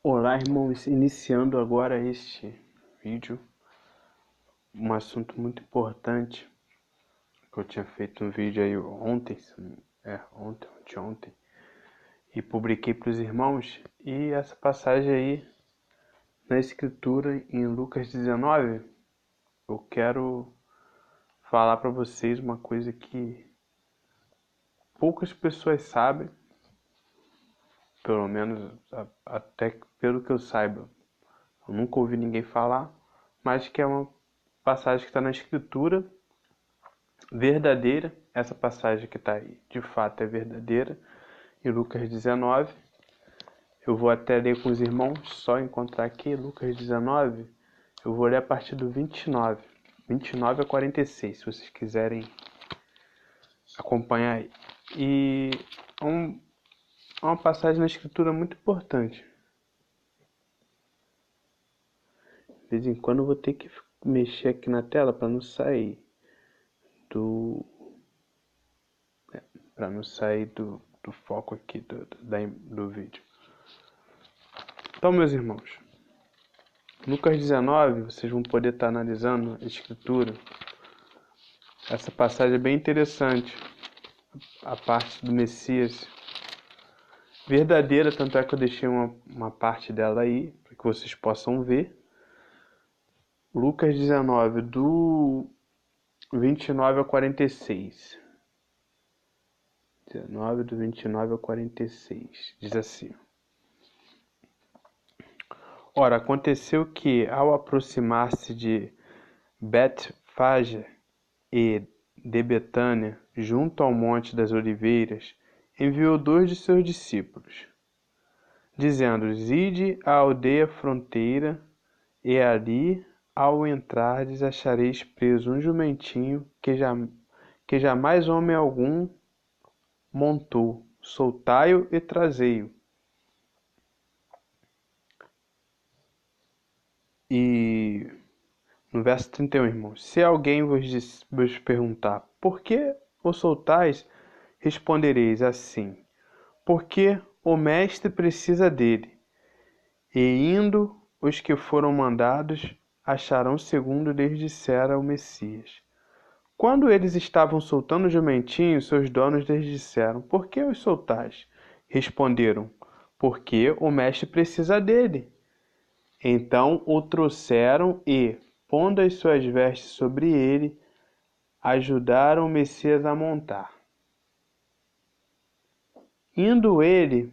Olá, irmãos, iniciando agora este vídeo, um assunto muito importante, que eu tinha feito um vídeo aí ontem, ontem, e publiquei para os irmãos, e essa passagem aí na escritura em Lucas 19, eu quero falar para vocês uma coisa que poucas pessoas sabem, pelo menos até pelo que eu saiba. Eu nunca ouvi ninguém falar, mas que é uma passagem que está na escritura verdadeira. Essa passagem que está aí, de fato, é verdadeira. Em Lucas 19, eu vou até ler com os irmãos, só encontrar aqui, Lucas 19, eu vou ler a partir do 29 a 46, se vocês quiserem acompanhar aí. E é uma passagem na escritura muito importante. De vez em quando eu vou ter que mexer aqui na tela para não sair do foco aqui do vídeo. Então, meus irmãos, Lucas 19, vocês vão poder estar analisando a escritura. Essa passagem é bem interessante, a parte do Messias verdadeira, tanto é que eu deixei uma parte dela aí, para que vocês possam ver. Lucas 19, do 29 a 46. 19, do 29 a 46, diz assim: Ora, aconteceu que, ao aproximar-se de Betfage e de Betânia, junto ao Monte das Oliveiras, enviou 2 de seus discípulos, dizendo-lhes: Ide à aldeia fronteira, e ali, ao entrardes, achareis preso um jumentinho que jamais homem algum montou. Soltai-o e trazei-o. E no verso 31, irmãos: Se alguém vos perguntar, por que o soltais? Respondereis assim: porque o mestre precisa dele. E indo os que foram mandados, acharão segundo lhes dissera o Messias. Quando eles estavam soltando o jumentinho, seus donos lhes disseram: por que os soltais? Responderam: porque o mestre precisa dele. Então o trouxeram e, pondo as suas vestes sobre ele, ajudaram o Messias a montar. Indo ele,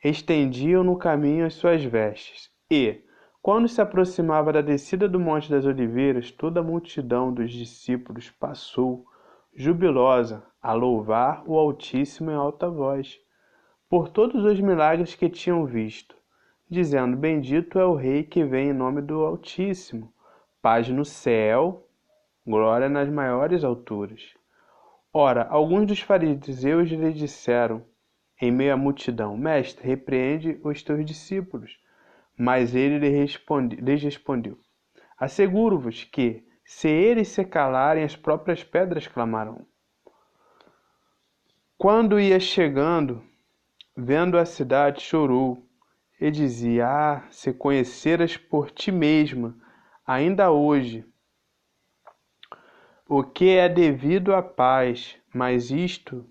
estendiam no caminho as suas vestes. E, quando se aproximava da descida do Monte das Oliveiras, toda a multidão dos discípulos passou, jubilosa, a louvar o Altíssimo em alta voz, por todos os milagres que tinham visto, dizendo: Bendito é o Rei que vem em nome do Altíssimo, paz no céu, glória nas maiores alturas. Ora, alguns dos fariseus lhe disseram, em meio à multidão: Mestre, repreende os teus discípulos. Mas ele lhes respondeu: Asseguro-vos que, se eles se calarem, as próprias pedras clamarão. Quando ia chegando, vendo a cidade, chorou, e dizia: se conheceras por ti mesma, ainda hoje, o que é devido à paz, mas isto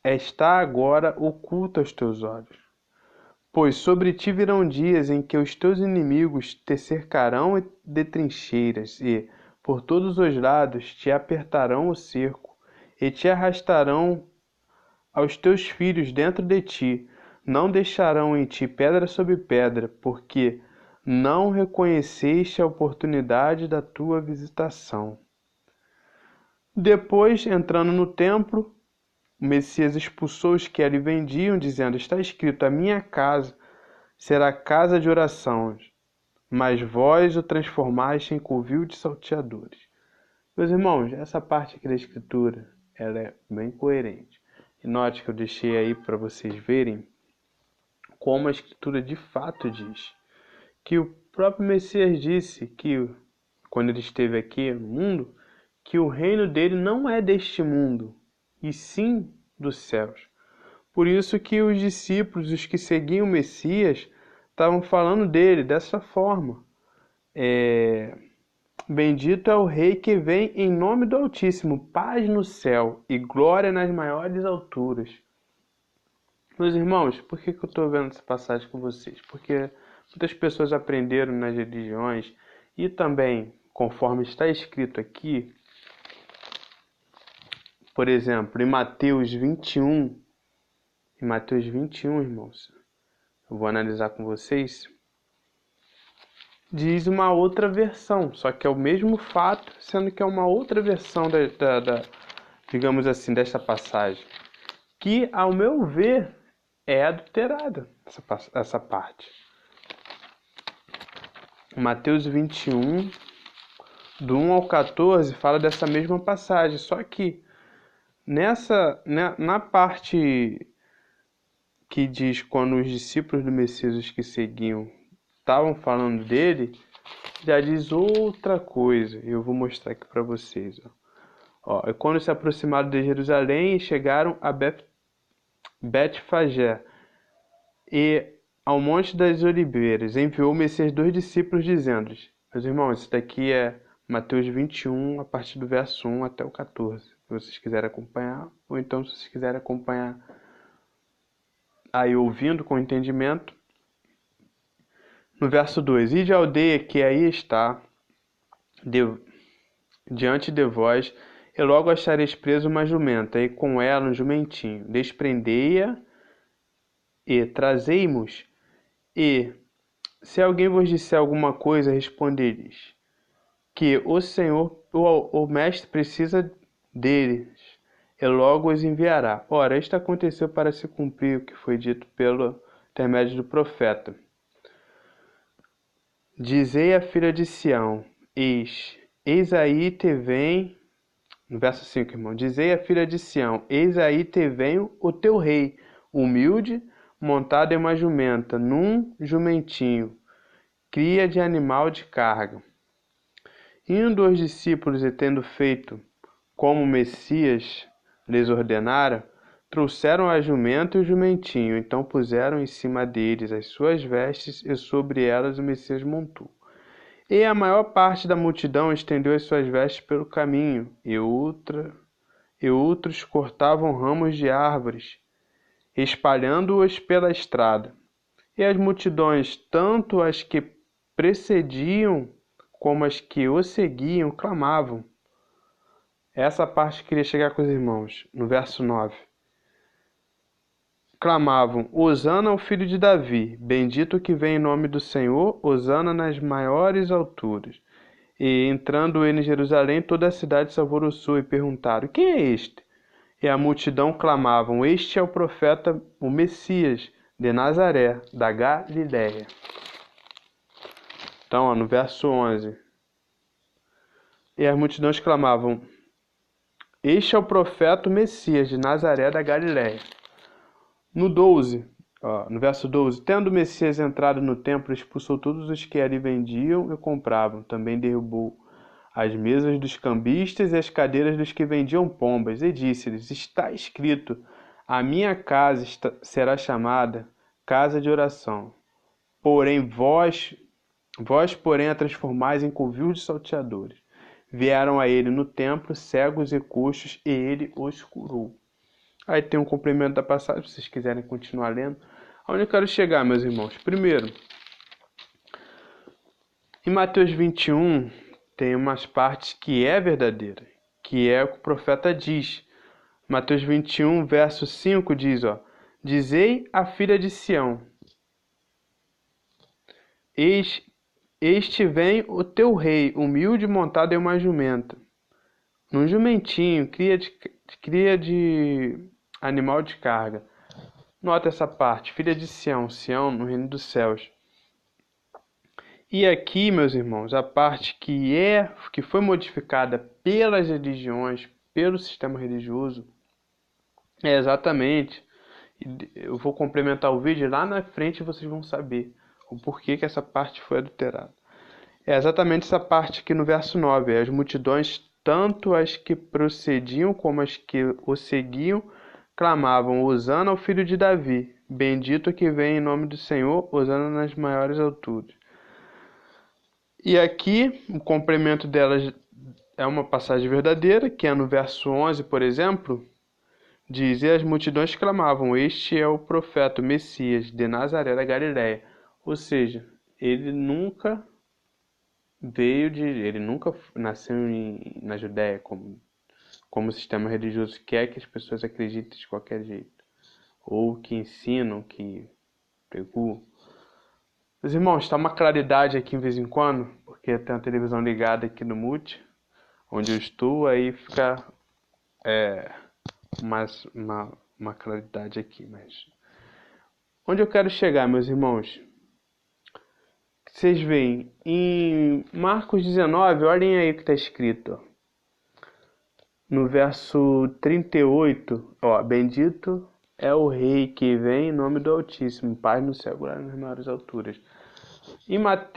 está agora oculto aos teus olhos. Pois sobre ti virão dias em que os teus inimigos te cercarão de trincheiras e, por todos os lados, te apertarão o cerco e te arrastarão aos teus filhos dentro de ti. Não deixarão em ti pedra sobre pedra, porque não reconheceste a oportunidade da tua visitação. Depois, entrando no templo, o Messias expulsou os que ali vendiam, dizendo: Está escrito, a minha casa será casa de oração, mas vós o transformaste em covil de salteadores. Meus irmãos, essa parte aqui da escritura, ela é bem coerente. E note que eu deixei aí para vocês verem como a escritura de fato diz. Que o próprio Messias disse que, quando ele esteve aqui no mundo, que o reino dele não é deste mundo, e sim dos céus. Por isso que os discípulos, os que seguiam o Messias, estavam falando dele dessa forma. Bendito é o Rei que vem em nome do Altíssimo, paz no céu e glória nas maiores alturas. Meus irmãos, por que eu estou vendo essa passagem com vocês? Porque muitas pessoas aprenderam nas religiões e também, conforme está escrito aqui, por exemplo, em Mateus 21, irmãos, eu vou analisar com vocês, diz uma outra versão, só que é o mesmo fato, sendo que é uma outra versão digamos assim, desta passagem, que, ao meu ver, é adulterada, essa parte. Mateus 21, do 1 ao 14, fala dessa mesma passagem, só que na parte que diz quando os discípulos do Messias, os que seguiam, estavam falando dele, já diz outra coisa. Eu vou mostrar aqui para vocês. Ó, quando se aproximaram de Jerusalém e chegaram a Betfagé e ao Monte das Oliveiras, enviou o Messias 2 discípulos, dizendo-lhes: meus irmãos, isso daqui é Mateus 21, a partir do verso 1 até o 14. Se vocês quiserem acompanhar, ou então se vocês quiserem acompanhar aí ouvindo com entendimento. No verso 2: Ide à aldeia que aí está, diante de vós, e logo achareis preso uma jumenta, e com ela um jumentinho. Desprendei-a e trazei-mos. E, se alguém vos disser alguma coisa, respondereis que o Senhor, o Mestre, precisa deles, e logo os enviará. Ora, isto aconteceu para se cumprir o que foi dito pelo intermédio do profeta. Dizei à filha de Sião, eis aí te vem, no verso 5, irmão, dizei à filha de Sião, eis aí te vem o teu rei, humilde, montado em uma jumenta, num jumentinho, cria de animal de carga. Indo os discípulos e tendo feito como o Messias lhes ordenara, trouxeram a jumenta e o jumentinho, então puseram em cima deles as suas vestes, e sobre elas o Messias montou. E a maior parte da multidão estendeu as suas vestes pelo caminho, e outros cortavam ramos de árvores, espalhando-os pela estrada. E as multidões, tanto as que precediam como as que o seguiam, clamavam. Essa parte que queria chegar com os irmãos, no verso 9. Clamavam: Hosana ao filho de Davi, bendito que vem em nome do Senhor, Hosana nas maiores alturas. E entrando ele em Jerusalém, toda a cidade se alvoroçou e perguntaram: quem é este? E a multidão clamavam: este é o profeta, o Messias, de Nazaré, da Galiléia. Então, no verso 11. E as multidões clamavam: este é o profeta, o Messias, de Nazaré, da Galiléia. No 12, no verso 12, tendo o Messias entrado no templo, expulsou todos os que ali vendiam e compravam. Também derrubou as mesas dos cambistas e as cadeiras dos que vendiam pombas, e disse-lhes: está escrito, a minha casa será chamada casa de oração. Porém, vós, porém, a transformais em covil de salteadores. Vieram a ele no templo cegos e coxos, e ele os curou. Aí tem um complemento da passagem, se vocês quiserem continuar lendo. Aonde eu quero chegar, meus irmãos? Primeiro, em Mateus 21, tem umas partes que é verdadeira, que é o que o profeta diz. Mateus 21, verso 5 diz, dizei à filha de Sião, este vem o teu rei, humilde, montado em uma jumenta, num jumentinho, cria de animal de carga. Nota essa parte, filha de Sião, Sião no reino dos céus. E aqui, meus irmãos, a parte que foi modificada pelas religiões, pelo sistema religioso, é exatamente, eu vou complementar o vídeo, lá na frente vocês vão saber o porquê que essa parte foi adulterada. É exatamente essa parte aqui no verso 9, as multidões, tanto as que procediam como as que o seguiam, clamavam: Hosana ao filho de Davi, bendito que vem em nome do Senhor, Hosana nas maiores alturas. E aqui, o complemento delas é uma passagem verdadeira, que é no verso 11, por exemplo, diz: E as multidões clamavam: Este é o profeta, o Messias, de Nazaré da Galiléia. Ou seja, ele nunca ele nunca nasceu na Judéia, como o sistema religioso quer que as pessoas acreditem de qualquer jeito, ou que ensinam, que pregou. Meus irmãos, está uma claridade aqui de vez em quando, porque tem a televisão ligada aqui no mute, onde eu estou, aí fica uma claridade aqui. Mas onde eu quero chegar, meus irmãos? Vocês veem, em Marcos 19, olhem aí o que está escrito. No verso 38, bendito é o rei que vem em nome do Altíssimo, paz no céu, glória nas maiores alturas.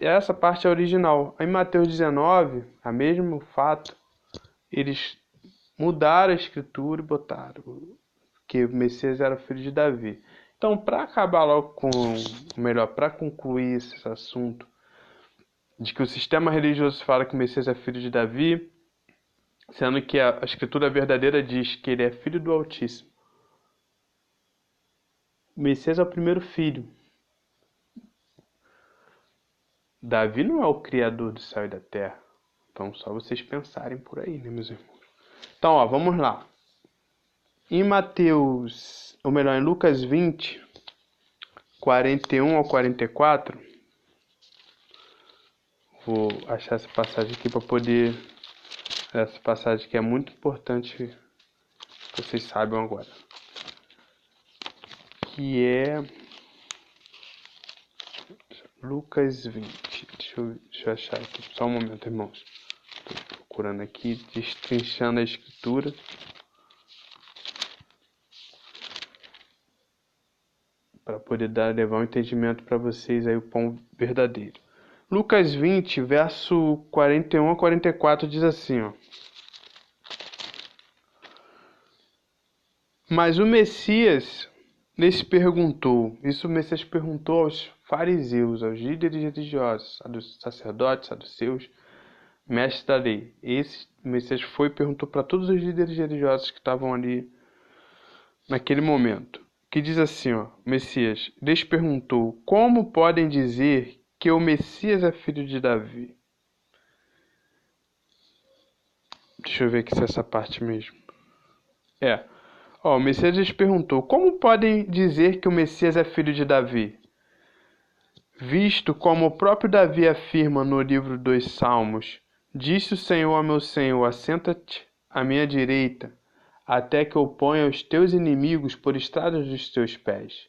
Essa parte é original. Em Mateus 19, a mesmo fato, eles mudaram a escritura e botaram que o Messias era filho de Davi. Então, para acabar logo para concluir esse assunto, de que o sistema religioso fala que o Messias é filho de Davi, sendo que a escritura verdadeira diz que ele é filho do Altíssimo. O Messias é o primeiro filho. Davi não é o criador do céu e da terra. Então, só vocês pensarem por aí, né, meus irmãos? Então, vamos lá. Em em Lucas 20, 41 ao 44, vou achar essa passagem aqui para poder... Essa passagem que é muito importante, que vocês saibam agora. Que é Lucas 20. Deixa eu achar aqui. Só um momento, irmãos. Estou procurando aqui, destrinchando a escritura. Para poder levar um entendimento para vocês aí, o pão verdadeiro. Lucas 20, verso 41 a 44 diz assim, Mas o Messias lhes perguntou, isso o Messias perguntou aos fariseus, aos líderes religiosos, aos sacerdotes, saduceus, mestres da lei. Esse Messias foi e perguntou para todos os líderes religiosos que estavam ali naquele momento. Que diz assim, Messias lhes perguntou: Como podem dizer que o Messias é filho de Davi? Deixa eu ver aqui se é essa parte mesmo. O Messias lhes perguntou: Como podem dizer que o Messias é filho de Davi? Visto como o próprio Davi afirma no livro dos Salmos: Disse o Senhor a meu Senhor: Assenta-te à minha direita, até que eu ponha os teus inimigos por estradas dos teus pés.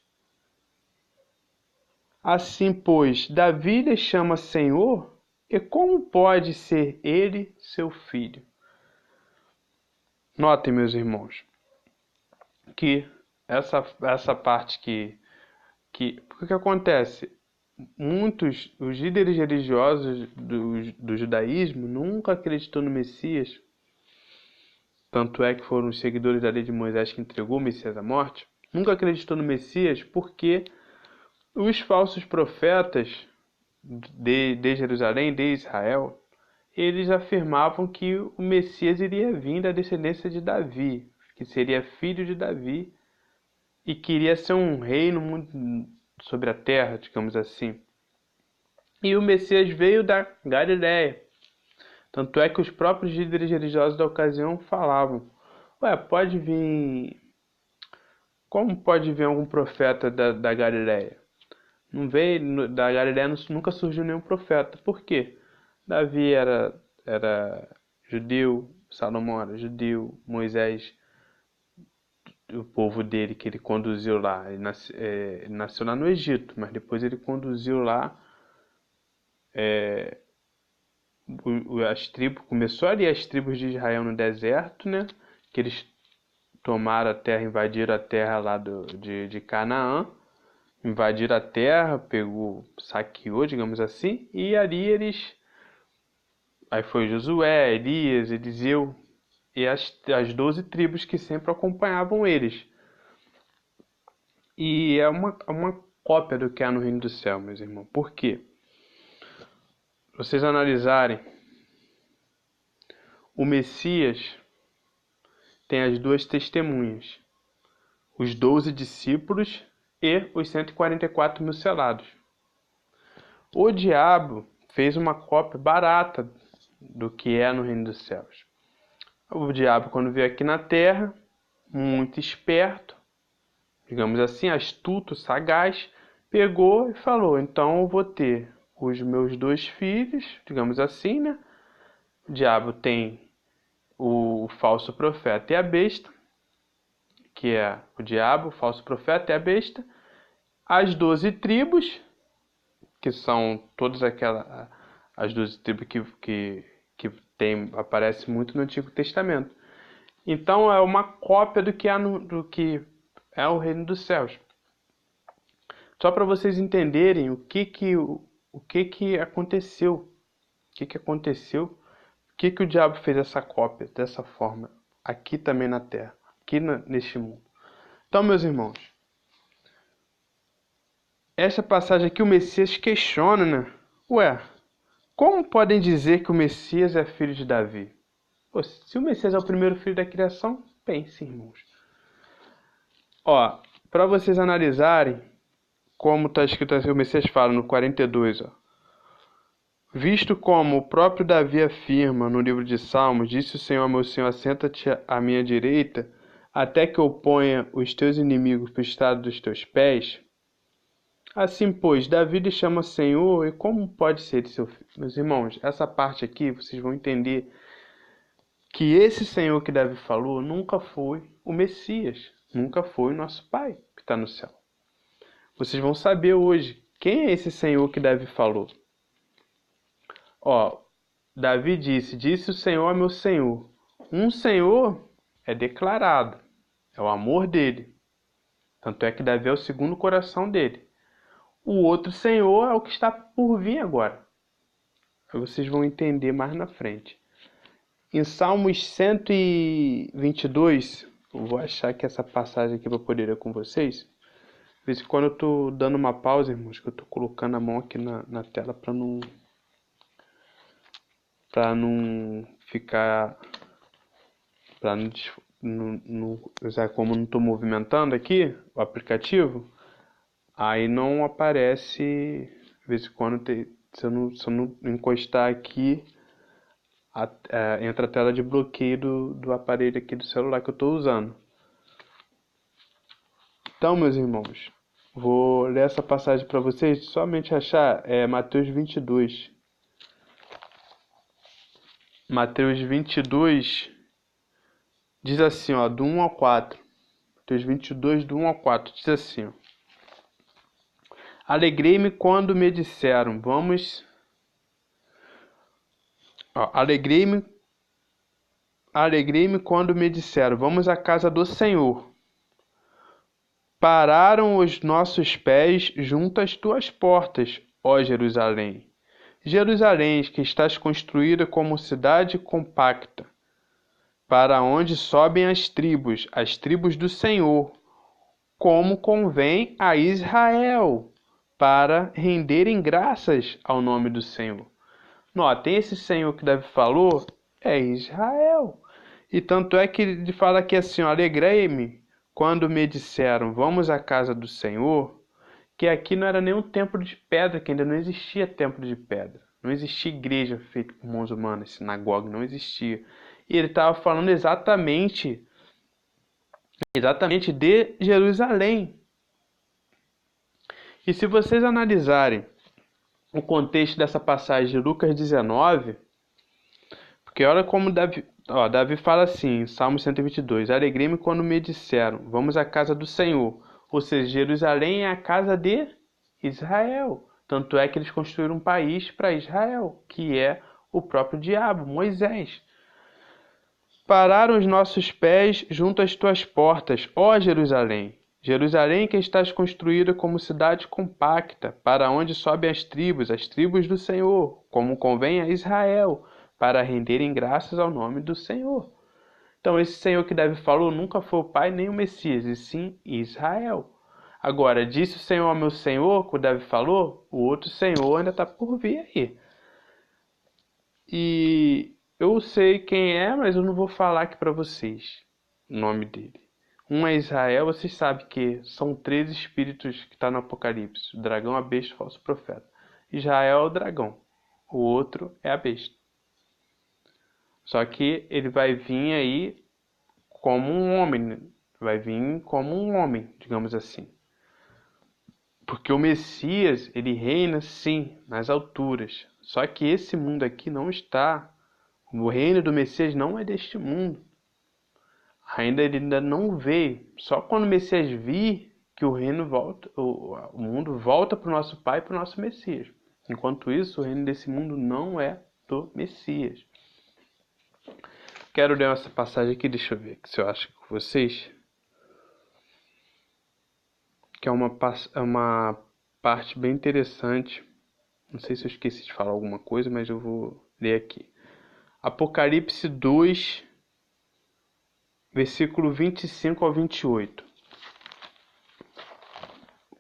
Assim, pois, Davi lhe chama Senhor, e como pode ser ele seu filho? Notem, meus irmãos, que essa parte o que acontece? Os líderes religiosos do judaísmo nunca acreditou no Messias, tanto é que foram os seguidores da lei de Moisés que entregou o Messias à morte, nunca acreditou no Messias porque os falsos profetas de Jerusalém, de Israel, eles afirmavam que o Messias iria vir da descendência de Davi, que seria filho de Davi e queria ser um rei no mundo, sobre a terra, digamos assim. E o Messias veio da Galiléia. Tanto é que os próprios líderes religiosos da ocasião falavam: pode vir... Como pode vir algum profeta da Galiléia? Não veio, da Galiléia nunca surgiu nenhum profeta. Por quê? Davi era judeu, Salomão era judeu, Moisés, o povo dele que ele conduziu lá, ele nasceu lá no Egito, mas depois ele conduziu lá as tribos, começou ali as tribos de Israel no deserto, né? Que eles tomaram a terra, invadiram a terra lá de Canaã, invadiram a terra, saqueou, digamos assim, e ali aí foi Josué, Elias, Eliseu e as 12 tribos que sempre acompanhavam eles. E é uma cópia do que há no reino do céu, meus irmãos. Por quê? Se vocês analisarem, o Messias tem as duas testemunhas, os 12 discípulos e os 144 mil selados. O diabo fez uma cópia barata do que é no reino dos céus. O diabo, quando veio aqui na terra, muito esperto, digamos assim, astuto, sagaz, pegou e falou: então eu vou ter os meus dois filhos, digamos assim, né? O diabo tem o falso profeta e a besta, que é o diabo, o falso profeta e a besta, as 12 tribos, que são todas as 12 tribos que aparece muito no Antigo Testamento. Então é uma cópia do que é o reino dos céus. Só para vocês entenderem o que aconteceu, o que o diabo fez essa cópia dessa forma aqui também na Terra, aqui neste mundo. Então, meus irmãos, essa passagem aqui o Messias questiona, né? Ué, como podem dizer que o Messias é filho de Davi? Pô, se o Messias é o primeiro filho da criação, pense, irmãos. Ó, para vocês analisarem como está escrito assim, o Messias fala no 42, ó. Visto como o próprio Davi afirma no livro de Salmos, disse o Senhor, meu Senhor, assenta-te à minha direita, até que eu ponha os teus inimigos para o estrado dos teus pés. Assim, pois, Davi lhe chama Senhor, e como pode ser seu filho? Meus irmãos, essa parte aqui, vocês vão entender que esse Senhor que Davi falou nunca foi o Messias, nunca foi o nosso Pai que está no céu. Vocês vão saber hoje quem é esse Senhor que Davi falou. Ó, Davi disse o Senhor a meu Senhor. Um Senhor é declarado, é o amor dele. Tanto é que Davi é o segundo coração dele. O outro Senhor é o que está por vir agora. Aí vocês vão entender mais na frente. Em Salmos 122, eu vou achar aqui essa passagem aqui para poder ler com vocês. De vez em quando eu tô dando uma pausa, irmãos, que eu tô colocando a mão aqui na tela para não ficar, para não usar, como não estou movimentando aqui o aplicativo, aí não aparece, de vez em quando, se eu não encostar aqui, entra a tela de bloqueio do aparelho aqui do celular que eu estou usando. Então, meus irmãos, vou ler essa passagem para vocês, somente achar Mateus 22. Mateus 22 diz assim, ó, do 1 ao 4. Mateus 22, do 1 ao 4, diz assim, ó. Alegrei-me quando me disseram, vamos... Alegrei-me quando me disseram, vamos à casa do Senhor. Pararam os nossos pés junto às tuas portas, ó Jerusalém. Jerusalém, que estás construída como cidade compacta, para onde sobem as tribos do Senhor, como convém a Israel, para renderem graças ao nome do Senhor. Notem, esse Senhor que Davi falou é Israel. E tanto é que ele fala aqui assim, alegrei-me quando me disseram, vamos à casa do Senhor, que aqui não era nenhum templo de pedra, que ainda não existia templo de pedra. Não existia igreja feita por mãos humanas, sinagoga, não existia. E ele estava falando exatamente de Jerusalém. E se vocês analisarem o contexto dessa passagem de Lucas 19, porque olha como Davi fala assim, em Salmo 122, alegrei-me quando me disseram, vamos à casa do Senhor. Ou seja, Jerusalém é a casa de Israel. Tanto é que eles construíram um país para Israel, que é o próprio diabo, Moisés. Pararam os nossos pés junto às tuas portas, ó Jerusalém. Jerusalém que estás construída como cidade compacta, para onde sobem as tribos do Senhor, como convém a Israel, para renderem graças ao nome do Senhor. Então esse Senhor que Davi falou nunca foi o Pai nem o Messias, e sim Israel. Agora, disse o Senhor ao meu Senhor, que o Davi falou, o outro Senhor ainda está por vir aí. E eu sei quem é, mas eu não vou falar aqui para vocês o nome dele. Um é Israel, vocês sabem que são 13 espíritos que está no Apocalipse. O dragão, a besta, o falso profeta. Israel é o dragão. O outro é a besta. Só que ele vai vir aí como um homem. Vai vir como um homem, digamos assim. Porque o Messias, ele reina sim, nas alturas. Só que esse mundo aqui não está. O reino do Messias não é deste mundo. Ele ainda não veio. Só quando o Messias vir que o reino volta, o mundo volta para o nosso Pai e para o nosso Messias. Enquanto isso, o reino desse mundo não é do Messias. Quero ler essa passagem aqui, deixa eu ver se eu acho com vocês. Que é uma parte bem interessante. Não sei se eu esqueci de falar alguma coisa, mas eu vou ler aqui. Apocalipse 2, versículo 25 ao 28.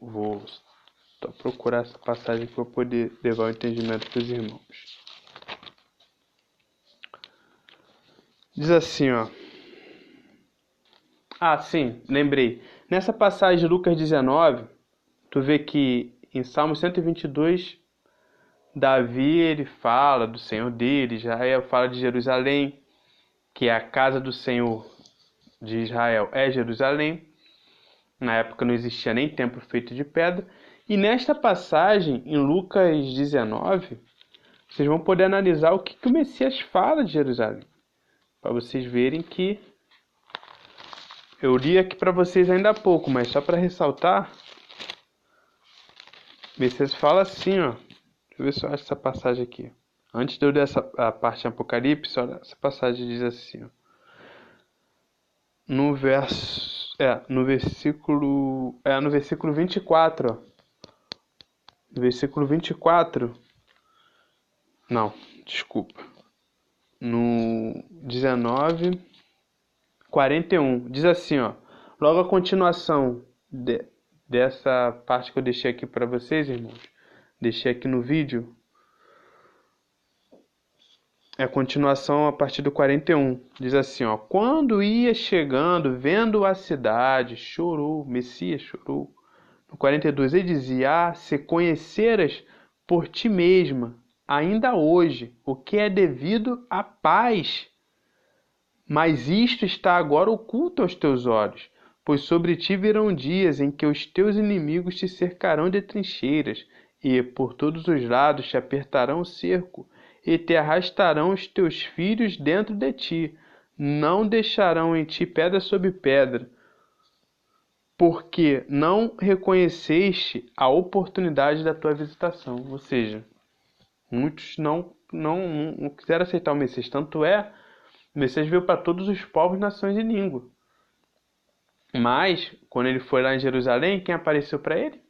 Vou só procurar essa passagem para poder levar o entendimento para os irmãos. Diz assim, ó. Ah, sim, lembrei. Nessa passagem de Lucas 19, tu vê que em Salmo 122, Davi ele fala do Senhor dele, Israel fala de Jerusalém, que é a casa do Senhor de Israel, é Jerusalém. Na época não existia nem templo feito de pedra. E nesta passagem, em Lucas 19, vocês vão poder analisar o que o Messias fala de Jerusalém. Para vocês verem que eu li aqui para vocês ainda há pouco, mas só para ressaltar, o Messias fala assim, ó. Deixa eu ver se eu acho essa passagem aqui. Antes de eu ler a parte de Apocalipse, olha, essa passagem diz assim, ó. No versículo 24, ó. No versículo 24. Não, desculpa. No 19, 41, diz assim, ó. Logo a continuação dessa parte que eu deixei aqui para vocês, irmãos. Deixei aqui no vídeo. É a continuação a partir do 41. Diz assim, ó. Quando ia chegando, vendo a cidade, chorou, Messias chorou. No 42, ele dizia, se conheceras por ti mesma, ainda hoje, o que é devido à paz. Mas isto está agora oculto aos teus olhos, pois sobre ti virão dias em que os teus inimigos te cercarão de trincheiras, e por todos os lados te apertarão o cerco, e te arrastarão os teus filhos dentro de ti. Não deixarão em ti pedra sobre pedra, porque não reconheceste a oportunidade da tua visitação. Ou seja, muitos não quiseram aceitar o Messias. Tanto é, o Messias veio para todos os povos, nações e língua. Mas, quando ele foi lá em Jerusalém, quem apareceu para ele?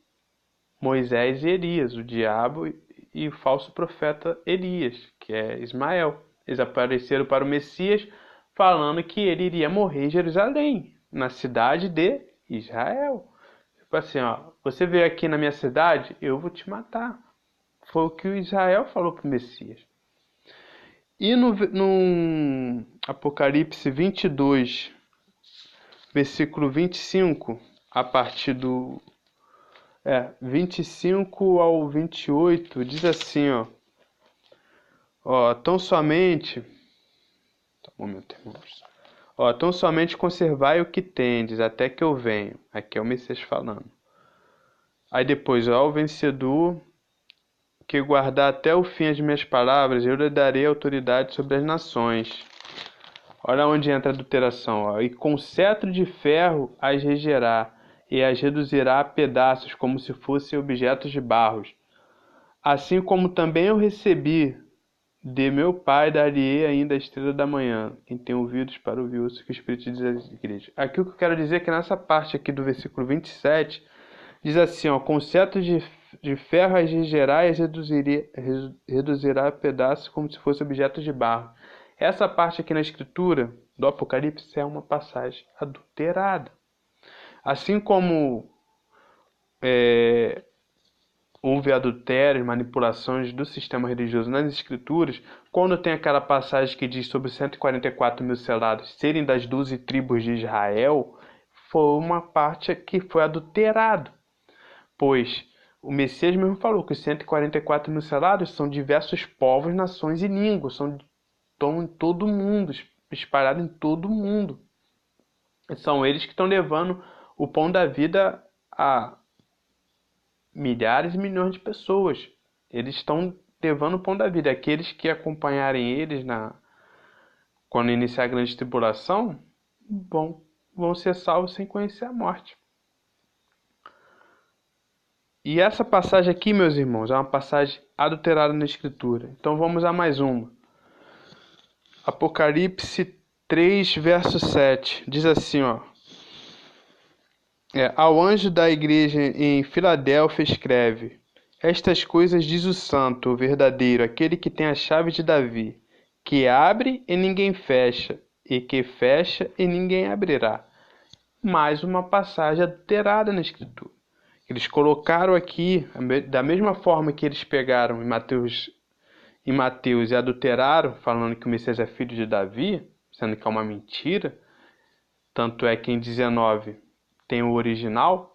Moisés e Elias, o diabo e o falso profeta Elias, que é Ismael. Eles apareceram para o Messias falando que ele iria morrer em Jerusalém, na cidade de Israel. Tipo assim, ó, você veio aqui na minha cidade, eu vou te matar. Foi o que o Israel falou para o Messias. E no Apocalipse 22, versículo 25, a partir do 25 ao 28, diz assim, ó, tão somente, um momento, irmãos. Ó, tão somente conservai o que tendes, até que eu venho. Aqui é o Messias falando. Aí depois, ó, o vencedor que guardar até o fim as minhas palavras, eu lhe darei autoridade sobre as nações. Olha onde entra a adulteração, ó. E com cetro de ferro as regerá, e as reduzirá a pedaços, como se fossem objetos de barros. Assim como também eu recebi de meu Pai, dar-lhe ainda a estrela da manhã. Quem tem ouvidos para ouvir, ouça o que o Espírito diz às igrejas. Aqui o que eu quero dizer é que nessa parte aqui do versículo 27, diz assim, ó, com cetro de ferro as regerá e as reduzirá a pedaços, como se fossem objetos de barro. Essa parte aqui na escritura do Apocalipse é uma passagem adulterada. Assim como houve adultérios, manipulações do sistema religioso nas escrituras, quando tem aquela passagem que diz sobre 144 mil selados serem das 12 tribos de Israel, foi uma parte que foi adulterado, pois o Messias mesmo falou que os 144 mil selados são diversos povos, nações e línguas, estão em todo mundo, espalhados em todo mundo. São eles que estão levando o pão da vida a milhares e milhões de pessoas. Eles estão levando o pão da vida. Aqueles que acompanharem eles quando iniciar a grande tribulação vão ser salvos sem conhecer a morte. E essa passagem aqui, meus irmãos, é uma passagem adulterada na Escritura. Então vamos a mais uma. Apocalipse 3, verso 7. Diz assim, ó. Ao anjo da igreja em Filadélfia escreve: Estas coisas diz o santo, o verdadeiro, aquele que tem a chave de Davi, que abre e ninguém fecha, e que fecha e ninguém abrirá. Mais uma passagem adulterada na Escritura. Eles colocaram aqui, da mesma forma que eles pegaram em Mateus e adulteraram, falando que o Messias é filho de Davi, sendo que é uma mentira. Tanto é que em 19 tem o original,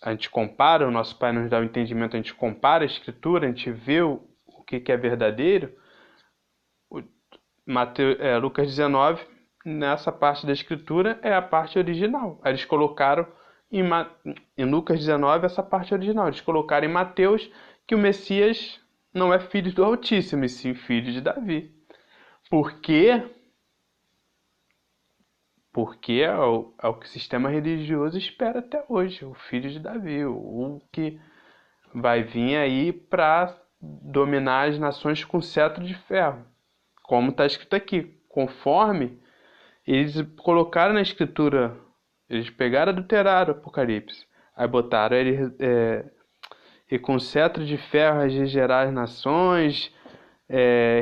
a gente compara, o nosso Pai nos dá o entendimento, a gente compara a Escritura, a gente vê o que é verdadeiro. Lucas 19, nessa parte da Escritura, é a parte original. Aí eles colocaram em Lucas 19 essa parte original. Eles colocaram em Mateus que o Messias não é filho do Altíssimo, e sim filho de Davi. Por quê? Porque é o que o sistema religioso espera até hoje, o filho de Davi, o que vai vir aí para dominar as nações com cetro de ferro, como está escrito aqui, conforme eles colocaram na Escritura, eles pegaram e adulteraram o Apocalipse, aí botaram ele e com cetro de ferro regerará as nações,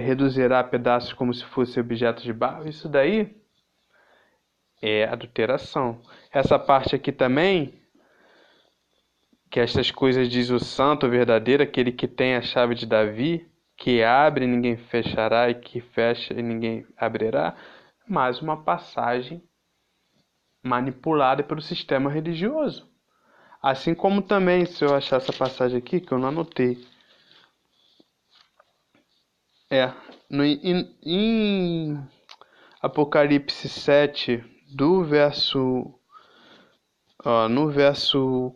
reduzirá a pedaços como se fosse objeto de barro. Isso daí é adulteração. Essa parte aqui também, que estas coisas diz o santo, o verdadeiro, aquele que tem a chave de Davi, que abre e ninguém fechará, e que fecha e ninguém abrirá, mais uma passagem manipulada pelo sistema religioso. Assim como também, se eu achar essa passagem aqui, que eu não anotei, em Apocalipse 7, do verso, no verso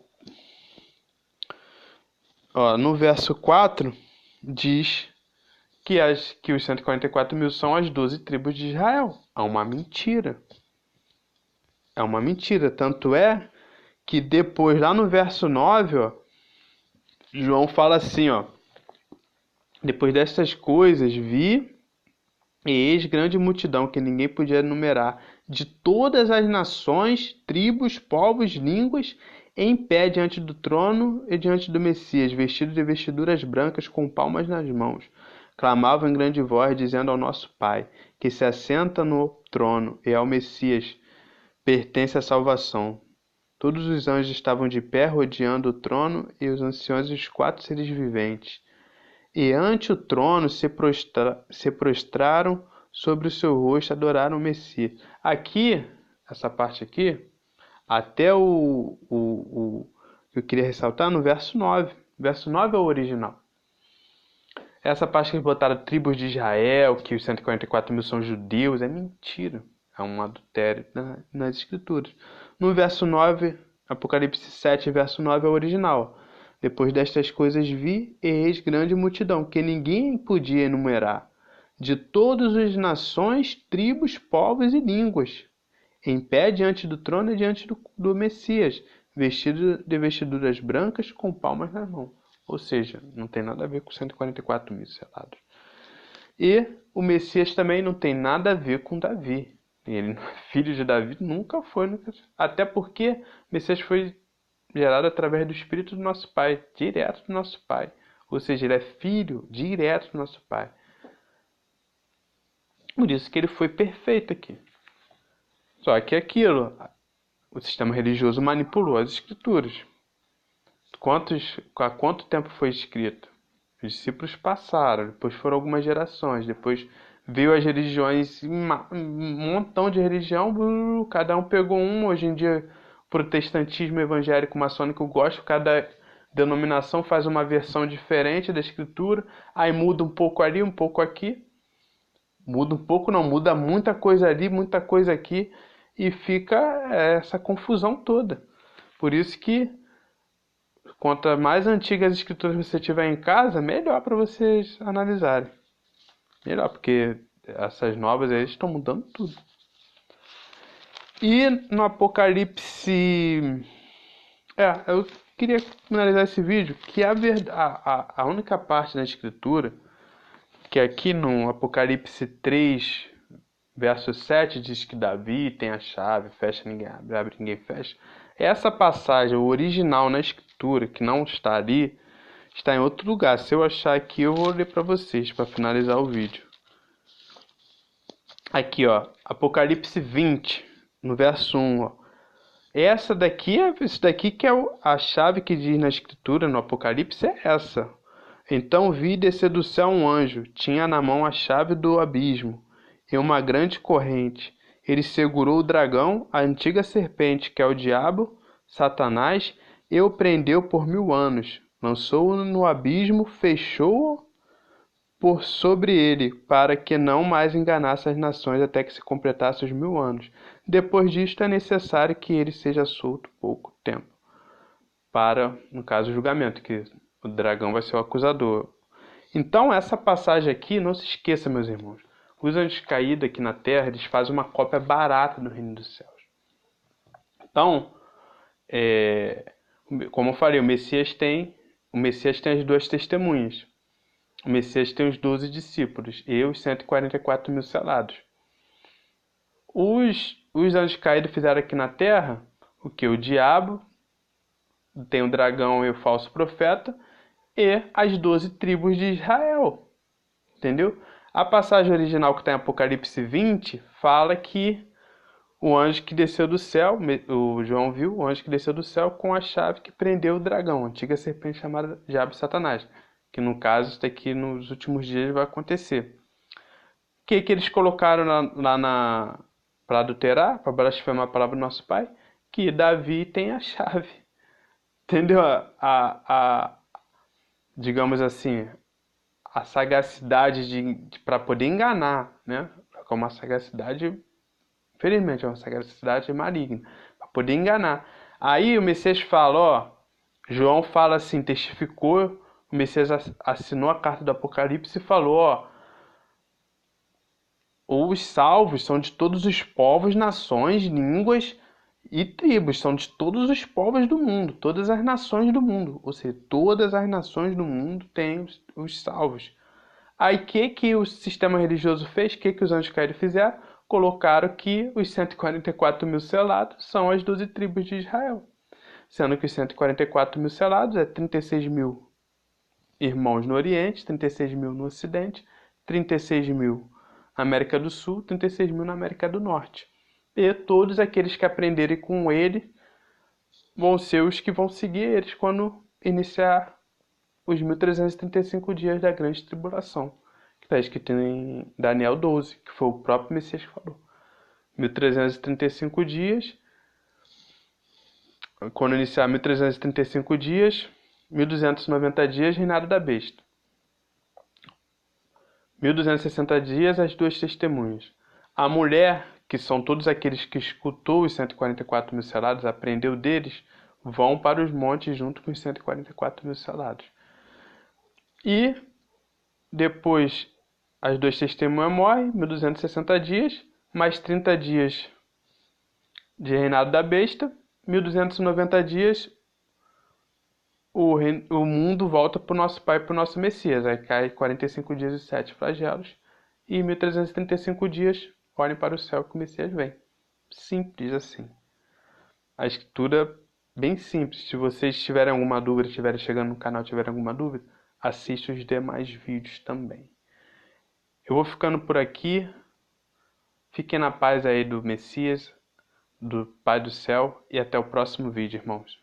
4, diz que os 144 mil são as 12 tribos de Israel. É uma mentira. É uma mentira. Tanto é que depois, lá no verso 9, João fala assim, depois destas coisas vi e eis grande multidão que ninguém podia enumerar, de todas as nações, tribos, povos, línguas, em pé diante do trono e diante do Messias, vestido de vestiduras brancas, com palmas nas mãos. Clamavam em grande voz, dizendo ao nosso Pai, que se assenta no trono, e ao Messias pertence a salvação. Todos os anjos estavam de pé, rodeando o trono, e os anciões e os 4 seres viventes. E ante o trono se prostraram sobre o seu rosto, adoraram o Messias. Aqui, essa parte aqui, até o que eu queria ressaltar no verso 9. Verso 9 é o original. Essa parte que eles botaram tribos de Israel, que os 144 mil são judeus, é mentira. É um adultério nas escrituras. No verso 9, Apocalipse 7, verso 9 é o original. Depois destas coisas vi e eis grande multidão, que ninguém podia enumerar, de todas as nações, tribos, povos e línguas, em pé diante do trono e diante do Messias, vestido de vestiduras brancas, com palmas nas mãos. Ou seja, não tem nada a ver com 144 mil selados. E o Messias também não tem nada a ver com Davi. Ele, filho de Davi, nunca foi. Até porque o Messias foi gerado através do Espírito do nosso Pai, direto do nosso Pai. Ou seja, ele é filho direto do nosso Pai. Por isso que ele foi perfeito aqui. Só que aquilo, o sistema religioso manipulou as escrituras. há quanto tempo foi escrito? Os discípulos passaram, depois foram algumas gerações, depois veio as religiões, um montão de religião, cada um pegou um. Hoje em dia, protestantismo, evangélico, maçônico, gosto, cada denominação faz uma versão diferente da escritura, aí muda um pouco ali, um pouco aqui. Muda um pouco, não, muda muita coisa ali, muita coisa aqui, e fica essa confusão toda. Por isso que, quanto mais antigas as escrituras você tiver em casa, melhor para vocês analisarem. Melhor, porque essas novas aí estão mudando tudo. E no Apocalipse... eu queria finalizar esse vídeo, que a única parte da escritura, que aqui no Apocalipse 3, verso 7, diz que Davi tem a chave, fecha, ninguém abre, abre, ninguém fecha. Essa passagem, o original na escritura, que não está ali, está em outro lugar. Se eu achar aqui, eu vou ler para vocês, para finalizar o vídeo. Aqui, ó, Apocalipse 20, no verso 1, ó. Isso daqui que é a chave que diz na escritura, no Apocalipse, é essa. Então vi descer do céu um anjo, tinha na mão a chave do abismo e uma grande corrente. Ele segurou o dragão, a antiga serpente, que é o diabo, Satanás, e o prendeu por 1000 anos. Lançou-o no abismo, fechou-o por sobre ele, para que não mais enganasse as nações até que se completasse os 1000 anos. Depois disto é necessário que ele seja solto pouco tempo, para, no caso, o julgamento, que o dragão vai ser o acusador. Então, essa passagem aqui, não se esqueça, meus irmãos, os anjos caídos aqui na terra, eles fazem uma cópia barata do reino dos céus. Então, como eu falei, o Messias tem as 2 testemunhas. O Messias tem os 12 discípulos e os 144 mil selados. Os anjos caídos fizeram aqui na terra o que? O diabo, tem o dragão e o falso profeta, e as 12 tribos de Israel. Entendeu? A passagem original que está em Apocalipse 20 fala que o anjo que desceu do céu, o João viu o anjo que desceu do céu com a chave que prendeu o dragão, a antiga serpente chamada Diabo e Satanás. Que no caso, isso daqui nos últimos dias vai acontecer. O que eles colocaram lá para adulterar, para blasfemar a palavra do nosso Pai? Que Davi tem a chave. Entendeu? Digamos assim, a sagacidade para poder enganar, né? É uma sagacidade, infelizmente, é uma sagacidade maligna, para poder enganar. Aí o Messias fala, ó, João fala assim, testificou, o Messias assinou a carta do Apocalipse e falou, ó, os salvos são de todos os povos, nações, línguas e tribos, são de todos os povos do mundo, todas as nações do mundo, ou seja, todas as nações do mundo têm os salvos. Aí o que o sistema religioso fez? O que os anjos caídos fizeram? Colocaram que os 144 mil selados são as 12 tribos de Israel. Sendo que os 144 mil selados é 36 mil irmãos no Oriente, 36 mil no Ocidente, 36 mil na América do Sul, 36 mil na América do Norte. E todos aqueles que aprenderem com ele vão ser os que vão seguir eles quando iniciar os 1335 dias da grande tribulação, que está escrito em Daniel 12, que foi o próprio Messias que falou. 1335 dias, quando iniciar 1335 dias, 1290 dias, reinado da besta. 1260 dias, as 2 testemunhas. A mulher, que são todos aqueles que escutou os 144 mil selados, aprendeu deles, vão para os montes junto com os 144 mil selados. E depois as 2 testemunhas morrem, 1260 dias, mais 30 dias de reinado da besta, 1290 dias o mundo volta para o nosso Pai, para o nosso Messias. Aí cai 45 dias e 7 flagelos, e 1335 dias olhem para o céu que o Messias vem. Simples assim. A escritura bem simples. Se vocês tiverem alguma dúvida, estiverem chegando no canal, tiverem alguma dúvida, assista os demais vídeos também. Eu vou ficando por aqui. Fiquem na paz aí do Messias, do Pai do Céu, e até o próximo vídeo, irmãos.